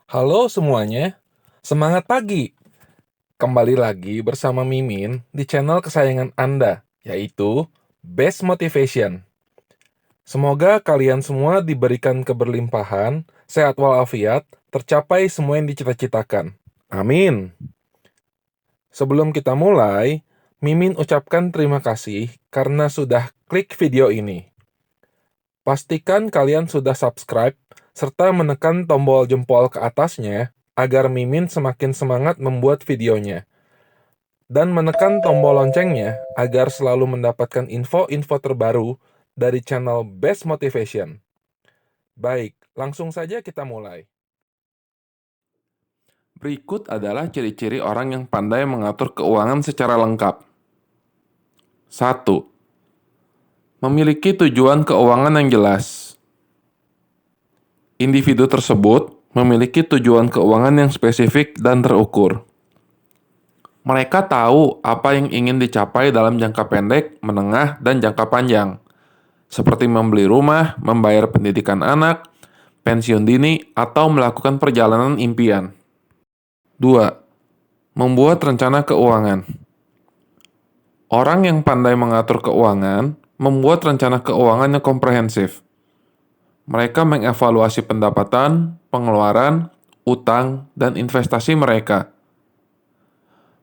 Halo semuanya, semangat pagi! Kembali lagi bersama Mimin di channel kesayangan Anda, yaitu Best Motivation. Semoga kalian semua diberikan keberlimpahan, sehat walafiat, tercapai semua yang dicita-citakan. Amin. Sebelum kita mulai, Mimin ucapkan terima kasih karena sudah klik video ini. Pastikan kalian sudah subscribe serta menekan tombol jempol ke atasnya agar Mimin semakin semangat membuat videonya. Dan menekan tombol loncengnya agar selalu mendapatkan info-info terbaru dari channel Best Motivation. Baik, langsung saja kita mulai. Berikut adalah ciri-ciri orang yang pandai mengatur keuangan secara lengkap. 1. Memiliki tujuan keuangan yang jelas. Individu tersebut memiliki tujuan keuangan yang spesifik dan terukur. Mereka tahu apa yang ingin dicapai dalam jangka pendek, menengah, dan jangka panjang, seperti membeli rumah, membayar pendidikan anak, pensiun dini, atau melakukan perjalanan impian. 2. Membuat rencana keuangan. Orang yang pandai mengatur keuangan membuat rencana keuangan yang komprehensif. Mereka mengevaluasi pendapatan, pengeluaran, utang, dan investasi mereka.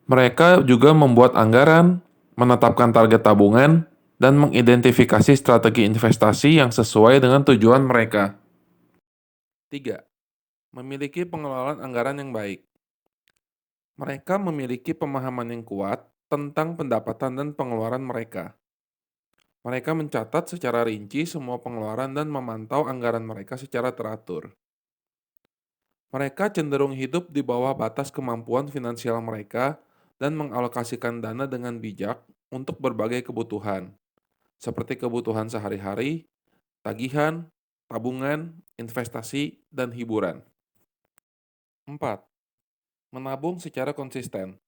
Mereka juga membuat anggaran, menetapkan target tabungan, dan mengidentifikasi strategi investasi yang sesuai dengan tujuan mereka. 3. Memiliki pengelolaan anggaran yang baik. Mereka memiliki pemahaman yang kuat tentang pendapatan dan pengeluaran mereka. Mereka mencatat secara rinci semua pengeluaran dan memantau anggaran mereka secara teratur. Mereka cenderung hidup di bawah batas kemampuan finansial mereka dan mengalokasikan dana dengan bijak untuk berbagai kebutuhan, seperti kebutuhan sehari-hari, tagihan, tabungan, investasi, dan hiburan. 4. Menabung secara konsisten.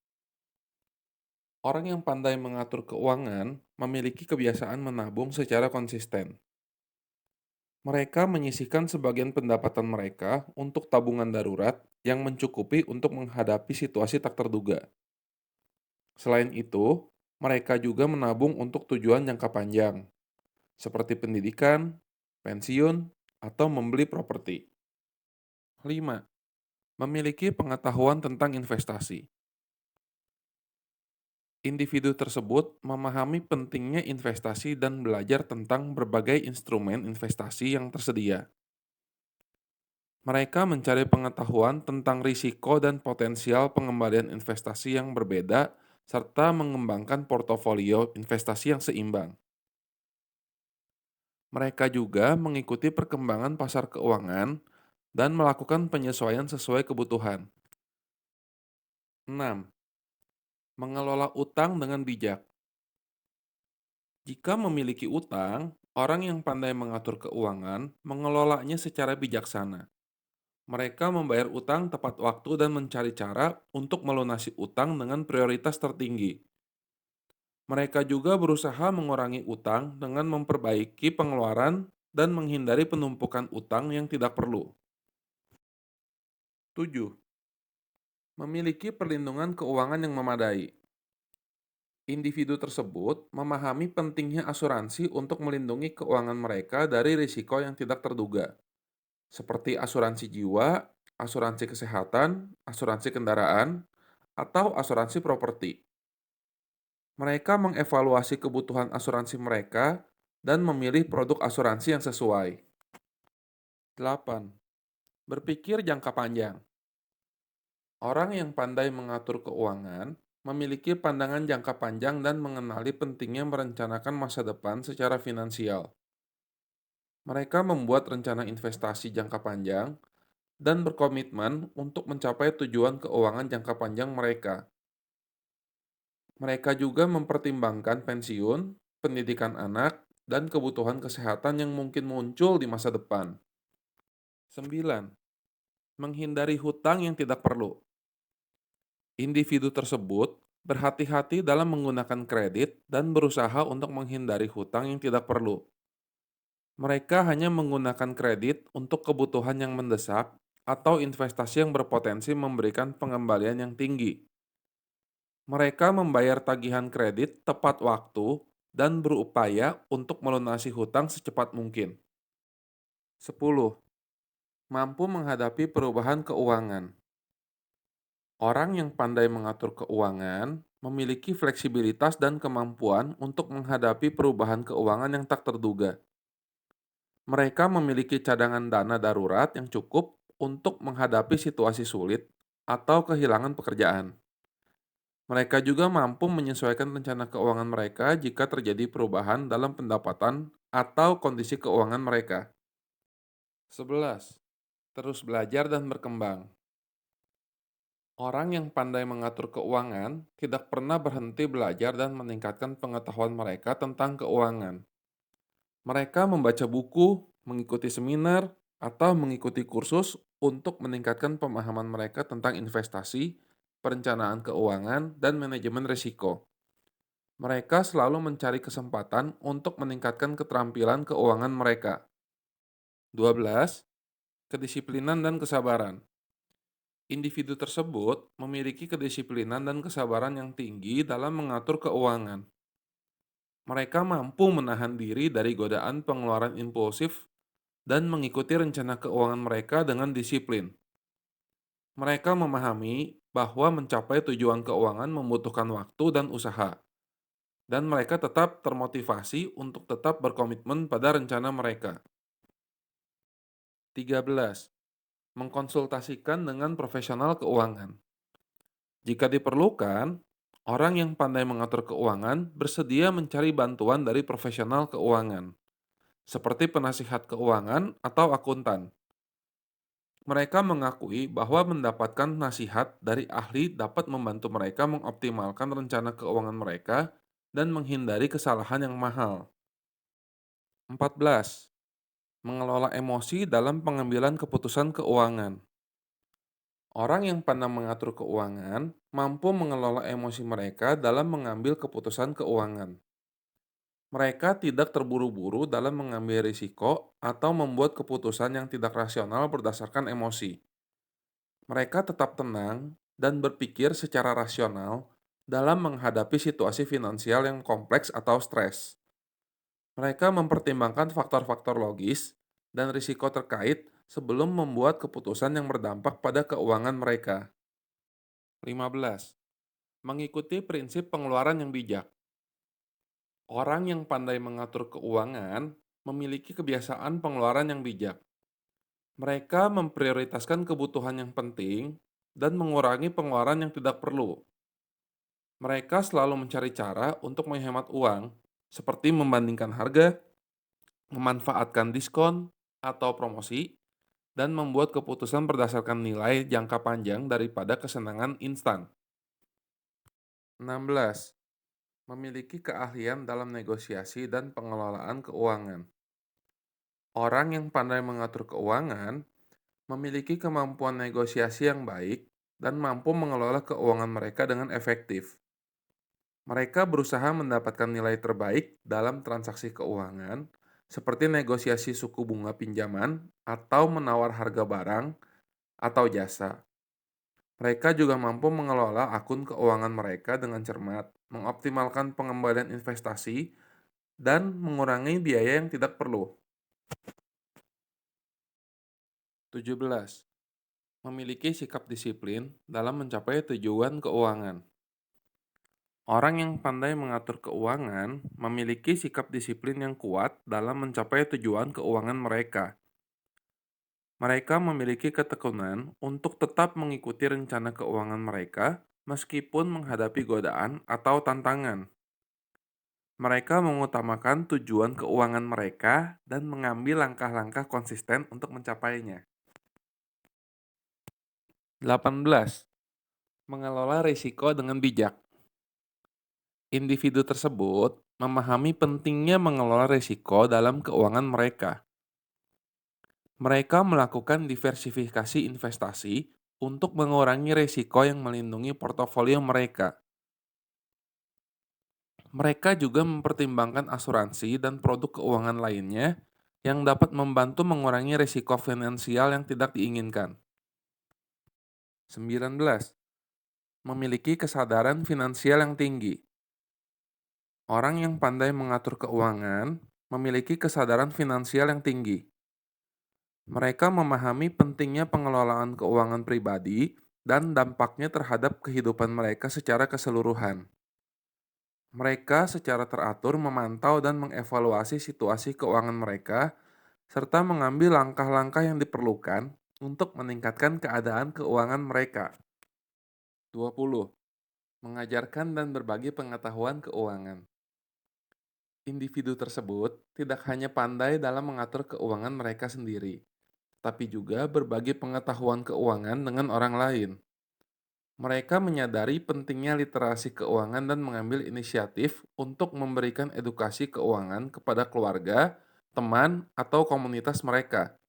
Orang yang pandai mengatur keuangan memiliki kebiasaan menabung secara konsisten. Mereka menyisihkan sebagian pendapatan mereka untuk tabungan darurat yang mencukupi untuk menghadapi situasi tak terduga. Selain itu, mereka juga menabung untuk tujuan jangka panjang, seperti pendidikan, pensiun, atau membeli properti. 5. Memiliki pengetahuan tentang investasi. Individu tersebut memahami pentingnya investasi dan belajar tentang berbagai instrumen investasi yang tersedia. Mereka mencari pengetahuan tentang risiko dan potensial pengembalian investasi yang berbeda, serta mengembangkan portofolio investasi yang seimbang. Mereka juga mengikuti perkembangan pasar keuangan dan melakukan penyesuaian sesuai kebutuhan. 6. Mengelola utang dengan bijak. Jika memiliki utang, orang yang pandai mengatur keuangan mengelolanya secara bijaksana. Mereka membayar utang tepat waktu dan mencari cara untuk melunasi utang dengan prioritas tertinggi. Mereka juga berusaha mengurangi utang dengan memperbaiki pengeluaran dan menghindari penumpukan utang yang tidak perlu. 7. Memiliki perlindungan keuangan yang memadai. Individu tersebut memahami pentingnya asuransi untuk melindungi keuangan mereka dari risiko yang tidak terduga, seperti asuransi jiwa, asuransi kesehatan, asuransi kendaraan, atau asuransi properti. Mereka mengevaluasi kebutuhan asuransi mereka dan memilih produk asuransi yang sesuai. 8. Berpikir jangka panjang. Orang yang pandai mengatur keuangan memiliki pandangan jangka panjang dan mengenali pentingnya merencanakan masa depan secara finansial. Mereka membuat rencana investasi jangka panjang dan berkomitmen untuk mencapai tujuan keuangan jangka panjang mereka. Mereka juga mempertimbangkan pensiun, pendidikan anak, dan kebutuhan kesehatan yang mungkin muncul di masa depan. 9. Menghindari hutang yang tidak perlu. Individu tersebut berhati-hati dalam menggunakan kredit dan berusaha untuk menghindari hutang yang tidak perlu. Mereka hanya menggunakan kredit untuk kebutuhan yang mendesak atau investasi yang berpotensi memberikan pengembalian yang tinggi. Mereka membayar tagihan kredit tepat waktu dan berupaya untuk melunasi hutang secepat mungkin. 10. Mampu menghadapi perubahan keuangan. Orang yang pandai mengatur keuangan memiliki fleksibilitas dan kemampuan untuk menghadapi perubahan keuangan yang tak terduga. Mereka memiliki cadangan dana darurat yang cukup untuk menghadapi situasi sulit atau kehilangan pekerjaan. Mereka juga mampu menyesuaikan rencana keuangan mereka jika terjadi perubahan dalam pendapatan atau kondisi keuangan mereka. 11. Terus belajar dan berkembang. Orang yang pandai mengatur keuangan tidak pernah berhenti belajar dan meningkatkan pengetahuan mereka tentang keuangan. Mereka membaca buku, mengikuti seminar, atau mengikuti kursus untuk meningkatkan pemahaman mereka tentang investasi, perencanaan keuangan, dan manajemen risiko. Mereka selalu mencari kesempatan untuk meningkatkan keterampilan keuangan mereka. 12. Kedisiplinan dan kesabaran. Individu tersebut memiliki kedisiplinan dan kesabaran yang tinggi dalam mengatur keuangan. Mereka mampu menahan diri dari godaan pengeluaran impulsif dan mengikuti rencana keuangan mereka dengan disiplin. Mereka memahami bahwa mencapai tujuan keuangan membutuhkan waktu dan usaha, dan mereka tetap termotivasi untuk tetap berkomitmen pada rencana mereka. 13. Mengkonsultasikan dengan profesional keuangan. Jika diperlukan, orang yang pandai mengatur keuangan bersedia mencari bantuan dari profesional keuangan, seperti penasihat keuangan atau akuntan. Mereka mengakui bahwa mendapatkan nasihat dari ahli dapat membantu mereka mengoptimalkan rencana keuangan mereka dan menghindari kesalahan yang mahal. 14. Mengelola emosi dalam pengambilan keputusan keuangan. Orang yang pandai mengatur keuangan mampu mengelola emosi mereka dalam mengambil keputusan keuangan. Mereka tidak terburu-buru dalam mengambil risiko atau membuat keputusan yang tidak rasional berdasarkan emosi. Mereka tetap tenang dan berpikir secara rasional dalam menghadapi situasi finansial yang kompleks atau stres. Mereka mempertimbangkan faktor-faktor logis dan risiko terkait sebelum membuat keputusan yang berdampak pada keuangan mereka. 15. Mengikuti prinsip pengeluaran yang bijak. Orang yang pandai mengatur keuangan memiliki kebiasaan pengeluaran yang bijak. Mereka memprioritaskan kebutuhan yang penting dan mengurangi pengeluaran yang tidak perlu. Mereka selalu mencari cara untuk menghemat uang, seperti membandingkan harga, memanfaatkan diskon atau promosi, dan membuat keputusan berdasarkan nilai jangka panjang daripada kesenangan instan. 16. Memiliki keahlian dalam negosiasi dan pengelolaan keuangan. Orang yang pandai mengatur keuangan memiliki kemampuan negosiasi yang baik dan mampu mengelola keuangan mereka dengan efektif. Mereka berusaha mendapatkan nilai terbaik dalam transaksi keuangan, seperti negosiasi suku bunga pinjaman atau menawar harga barang atau jasa. Mereka juga mampu mengelola akun keuangan mereka dengan cermat, mengoptimalkan pengembalian investasi, dan mengurangi biaya yang tidak perlu. 17. Memiliki sikap disiplin dalam mencapai tujuan keuangan. Orang yang pandai mengatur keuangan memiliki sikap disiplin yang kuat dalam mencapai tujuan keuangan mereka. Mereka memiliki ketekunan untuk tetap mengikuti rencana keuangan mereka meskipun menghadapi godaan atau tantangan. Mereka mengutamakan tujuan keuangan mereka dan mengambil langkah-langkah konsisten untuk mencapainya. 18. Mengelola risiko dengan bijak. Individu tersebut memahami pentingnya mengelola risiko dalam keuangan mereka. Mereka melakukan diversifikasi investasi untuk mengurangi risiko yang melindungi portofolio mereka. Mereka juga mempertimbangkan asuransi dan produk keuangan lainnya yang dapat membantu mengurangi risiko finansial yang tidak diinginkan. 19. Memiliki kesadaran finansial yang tinggi. Orang yang pandai mengatur keuangan memiliki kesadaran finansial yang tinggi. Mereka memahami pentingnya pengelolaan keuangan pribadi dan dampaknya terhadap kehidupan mereka secara keseluruhan. Mereka secara teratur memantau dan mengevaluasi situasi keuangan mereka, serta mengambil langkah-langkah yang diperlukan untuk meningkatkan keadaan keuangan mereka. 20. Mengajarkan dan berbagi pengetahuan keuangan. Individu tersebut tidak hanya pandai dalam mengatur keuangan mereka sendiri, tapi juga berbagi pengetahuan keuangan dengan orang lain. Mereka menyadari pentingnya literasi keuangan dan mengambil inisiatif untuk memberikan edukasi keuangan kepada keluarga, teman, atau komunitas mereka.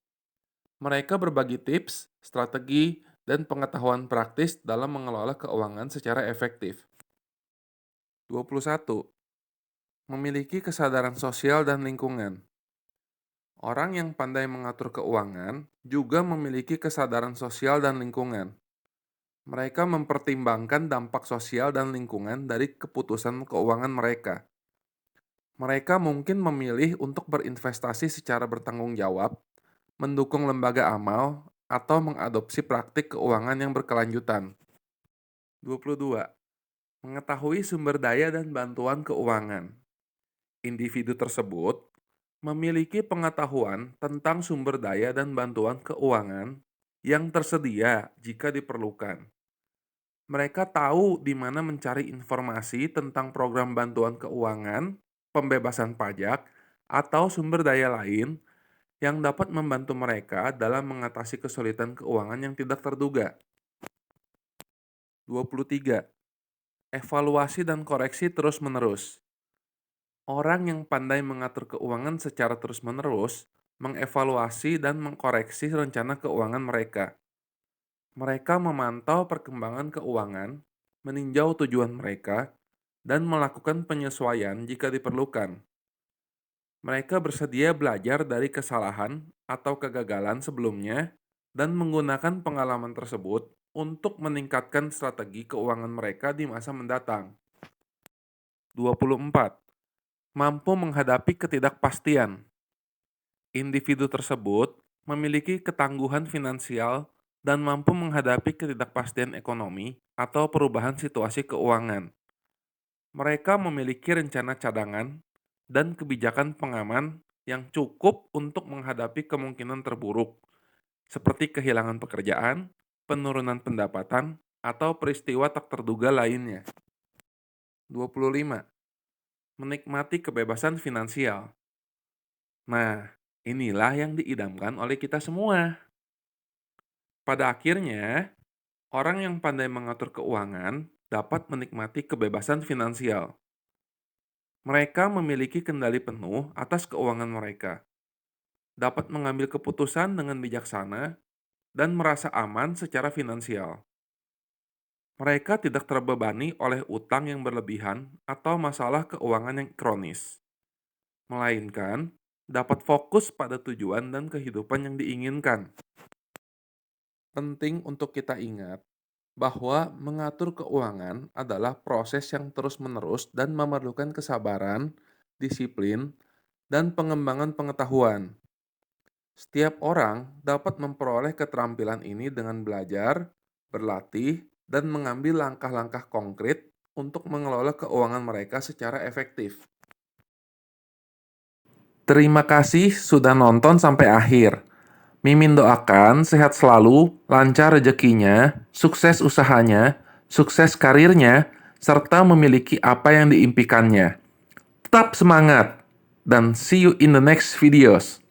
Mereka berbagi tips, strategi, dan pengetahuan praktis dalam mengelola keuangan secara efektif. 21. Memiliki kesadaran sosial dan lingkungan. Orang yang pandai mengatur keuangan juga memiliki kesadaran sosial dan lingkungan. Mereka mempertimbangkan dampak sosial dan lingkungan dari keputusan keuangan mereka. Mereka mungkin memilih untuk berinvestasi secara bertanggung jawab, mendukung lembaga amal, atau mengadopsi praktik keuangan yang berkelanjutan. 22. Mengetahui sumber daya dan bantuan keuangan. Individu tersebut memiliki pengetahuan tentang sumber daya dan bantuan keuangan yang tersedia jika diperlukan. Mereka tahu di mana mencari informasi tentang program bantuan keuangan, pembebasan pajak, atau sumber daya lain yang dapat membantu mereka dalam mengatasi kesulitan keuangan yang tidak terduga. 23. Evaluasi dan koreksi terus-menerus. Orang yang pandai mengatur keuangan secara terus-menerus mengevaluasi dan mengkoreksi rencana keuangan mereka. Mereka memantau perkembangan keuangan, meninjau tujuan mereka, dan melakukan penyesuaian jika diperlukan. Mereka bersedia belajar dari kesalahan atau kegagalan sebelumnya dan menggunakan pengalaman tersebut untuk meningkatkan strategi keuangan mereka di masa mendatang. 24. Mampu menghadapi ketidakpastian. Individu tersebut memiliki ketangguhan finansial dan mampu menghadapi ketidakpastian ekonomi atau perubahan situasi keuangan. Mereka memiliki rencana cadangan dan kebijakan pengaman yang cukup untuk menghadapi kemungkinan terburuk, seperti kehilangan pekerjaan, penurunan pendapatan, atau peristiwa tak terduga lainnya. 25. Menikmati kebebasan finansial. Nah, inilah yang diidamkan oleh kita semua. Pada akhirnya, orang yang pandai mengatur keuangan dapat menikmati kebebasan finansial. Mereka memiliki kendali penuh atas keuangan mereka, dapat mengambil keputusan dengan bijaksana, dan merasa aman secara finansial. Mereka tidak terbebani oleh utang yang berlebihan atau masalah keuangan yang kronis, melainkan dapat fokus pada tujuan dan kehidupan yang diinginkan. Penting untuk kita ingat bahwa mengatur keuangan adalah proses yang terus-menerus dan memerlukan kesabaran, disiplin, dan pengembangan pengetahuan. Setiap orang dapat memperoleh keterampilan ini dengan belajar, berlatih, dan mengambil langkah-langkah konkret untuk mengelola keuangan mereka secara efektif. Terima kasih sudah nonton sampai akhir. Mimin doakan sehat selalu, lancar rezekinya, sukses usahanya, sukses karirnya, serta memiliki apa yang diimpikannya. Tetap semangat, dan see you in the next videos.